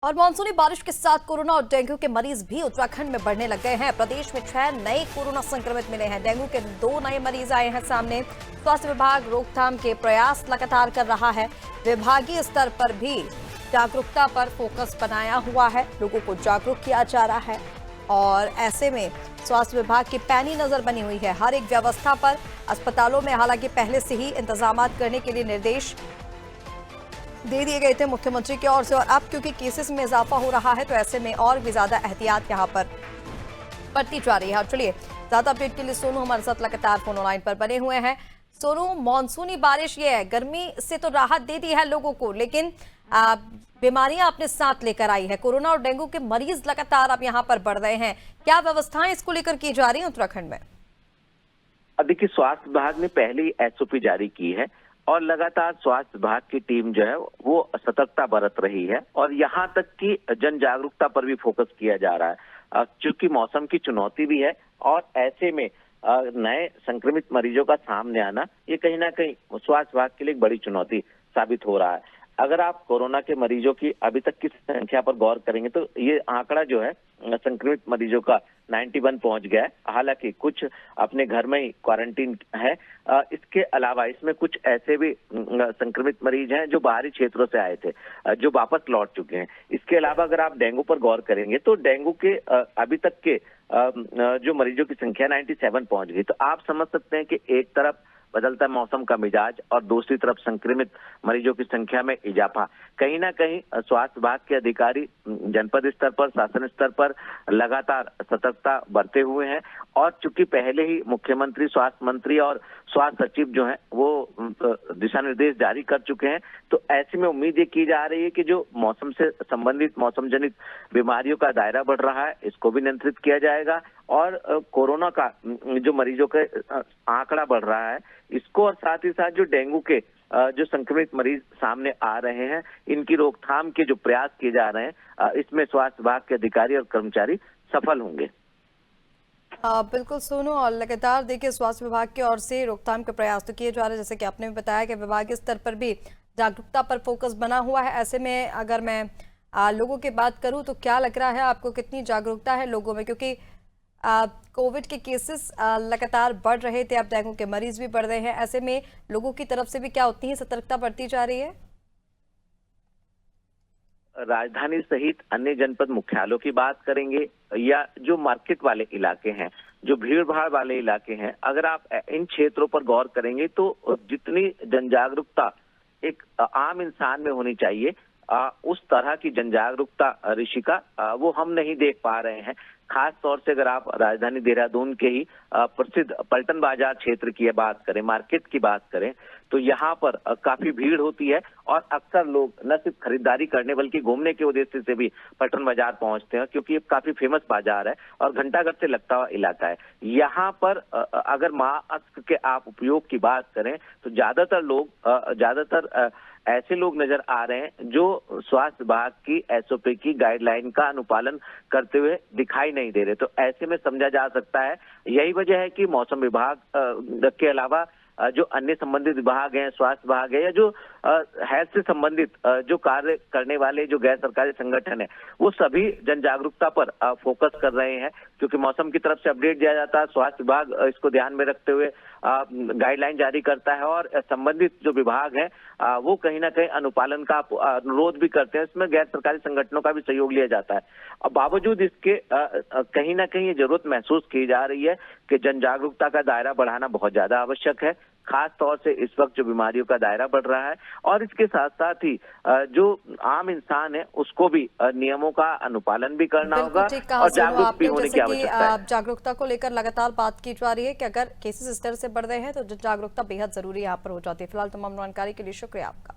और मानसूनी बारिश के साथ कोरोना और डेंगू के मरीज भी उत्तराखंड में बढ़ने लग गए हैं। प्रदेश में 6 नए कोरोना संक्रमित मिले हैं। डेंगू के 2 नए मरीज आए हैं सामने। स्वास्थ्य विभाग रोकथाम के प्रयास लगातार कर रहा है। विभागीय स्तर पर भी जागरूकता पर फोकस बनाया हुआ है, लोगों को जागरूक किया जा रहा है और ऐसे में स्वास्थ्य विभाग की पैनी नजर बनी हुई है हर एक व्यवस्था पर। अस्पतालों में हालांकि पहले से ही इंतजाम करने के लिए निर्देश दे दिए गए थे मुख्यमंत्री की ओर से, और अब क्योंकि केसेस में इजाफा हो रहा है तो ऐसे में और भी ज्यादा एहतियात यहां पर बढ़ती जा रही है। और चलिए ज्यादा अपडेट के लिए सोनू हमारे साथ लगातार फोन लाइन पर बने हुए हैं। सोनू, मानसूनी बारिश ये है, गर्मी से तो राहत दे दी है लोगों को, लेकिन बीमारियां अपने साथ लेकर आई है। कोरोना और डेंगू के मरीज लगातार अब यहाँ पर बढ़ रहे हैं। क्या व्यवस्थाएं इसको लेकर की जा रही है उत्तराखंड में? देखिए, स्वास्थ्य विभाग ने पहले ही एसओपी जारी की है और लगातार स्वास्थ्य विभाग की टीम जो है वो सतर्कता बरत रही है और यहाँ तक कि जन जागरूकता पर भी फोकस किया जा रहा है, क्योंकि मौसम की चुनौती भी है और ऐसे में नए संक्रमित मरीजों का सामने आना ये कहीं ना कहीं स्वास्थ्य विभाग के लिए एक बड़ी चुनौती साबित हो रहा है। अगर आप कोरोना के मरीजों की अभी तक की संख्या पर गौर करेंगे तो ये आंकड़ा जो है संक्रमित मरीजों का 91 पहुंच गया है। हालांकि कुछ अपने घर में ही क्वारंटीन है। इसके अलावा इसमें कुछ ऐसे भी संक्रमित मरीज हैं जो बाहरी क्षेत्रों से आए थे, जो वापस लौट चुके हैं। इसके अलावा अगर आप डेंगू पर गौर करेंगे तो डेंगू के अभी तक के जो मरीजों की संख्या 97 पहुंच गई। तो आप समझ सकते हैं कि एक तरफ बदलता मौसम का मिजाज और दूसरी तरफ संक्रमित मरीजों की संख्या में इजाफा। कहीं ना कहीं स्वास्थ्य विभाग के अधिकारी जनपद स्तर पर, शासन स्तर पर लगातार सतर्कता बरते हुए हैं और चूंकि पहले ही मुख्यमंत्री, स्वास्थ्य मंत्री और स्वास्थ्य सचिव जो हैं वो दिशा निर्देश जारी कर चुके हैं, तो ऐसे में उम्मीद ये की जा रही है कि जो मौसम से संबंधित मौसम जनित बीमारियों का दायरा बढ़ रहा है इसको भी नियंत्रित किया जाएगा और कोरोना का जो मरीजों का आंकड़ा बढ़ रहा है इसको, और साथ ही साथ जो डेंगू के जो संक्रमित मरीज सामने आ रहे हैं इनकी रोकथाम के जो प्रयास किए जा रहे हैं इसमें स्वास्थ्य विभाग के अधिकारी और कर्मचारी सफल होंगे। बिल्कुल सोनू, और लगातार देखिए स्वास्थ्य विभाग की ओर से रोकथाम के प्रयास तो किए जा रहे हैं, जैसे कि आपने भी बताया कि विभागीय स्तर पर भी जागरूकता पर फोकस बना हुआ है। ऐसे में अगर मैं लोगों की बात करूं तो क्या लग रहा है आपको, कितनी जागरूकता है लोगों में? क्योंकि कोविड के केसेस लगातार बढ़ रहे थे, अब डेंगू के मरीज भी बढ़ रहे हैं। ऐसे में लोगों की तरफ से भी क्या उतनी ही सतर्कता बढ़ती जा रही है? राजधानी सहित अन्य जनपद मुख्यालयों की बात करेंगे या जो मार्केट वाले इलाके हैं, जो भीड़ भाड़ वाले इलाके हैं, अगर आप इन क्षेत्रों पर गौर करेंगे तो जितनी जन जागरूकता एक आम इंसान में होनी चाहिए उस तरह की जन जागरूकता ऋषिका वो हम नहीं देख पा रहे हैं। खास तौर से अगर आप राजधानी देहरादून के ही प्रसिद्ध पलटन बाजार क्षेत्र की बात करें, मार्केट की बात करें, तो यहाँ पर काफी भीड़ होती है और अक्सर लोग न सिर्फ खरीदारी करने बल्कि घूमने के उद्देश्य से भी पलटन बाजार पहुंचते हैं, क्योंकि ये काफी फेमस बाजार है और घंटाघर से लगता हुआ इलाका है। यहाँ पर अगर मास्क के आप उपयोग की बात करें तो ज्यादातर ऐसे लोग नजर आ रहे हैं जो स्वास्थ्य विभाग की एसओपी की गाइडलाइन का अनुपालन करते हुए दिखाई नहीं दे रहे। तो ऐसे में समझा जा सकता है यही वजह है कि मौसम विभाग के अलावा जो अन्य संबंधित विभाग हैं, स्वास्थ्य विभाग है या जो हेल्थ से संबंधित जो कार्य करने वाले जो गैर सरकारी संगठन है, वो सभी जन जागरूकता पर फोकस कर रहे हैं, क्योंकि मौसम की तरफ से अपडेट दिया जाता है। स्वास्थ्य विभाग इसको ध्यान में रखते हुए गाइडलाइन जारी करता है और संबंधित जो विभाग है वो कहीं ना कहीं अनुपालन का अनुरोध भी करते हैं। इसमें गैर सरकारी संगठनों का भी सहयोग लिया जाता है। और बावजूद इसके कहीं ना कहीं ये जरूरत महसूस की जा रही है कि जन जागरूकता का दायरा बढ़ाना बहुत ज्यादा आवश्यक है, खास तौर से इस वक्त जो बीमारियों का दायरा बढ़ रहा है। और इसके साथ साथ ही जो आम इंसान है उसको भी नियमों का अनुपालन भी करना होगा और जागरूक भी होने की आवश्यकता है। जागरूकता को लेकर लगातार बात की जा रही है कि अगर केसेस इस तरह से बढ़ रहे हैं तो जागरूकता बेहद जरूरी यहाँ पर हो जाती है। फिलहाल तमाम जानकारी के लिए शुक्रिया आपका।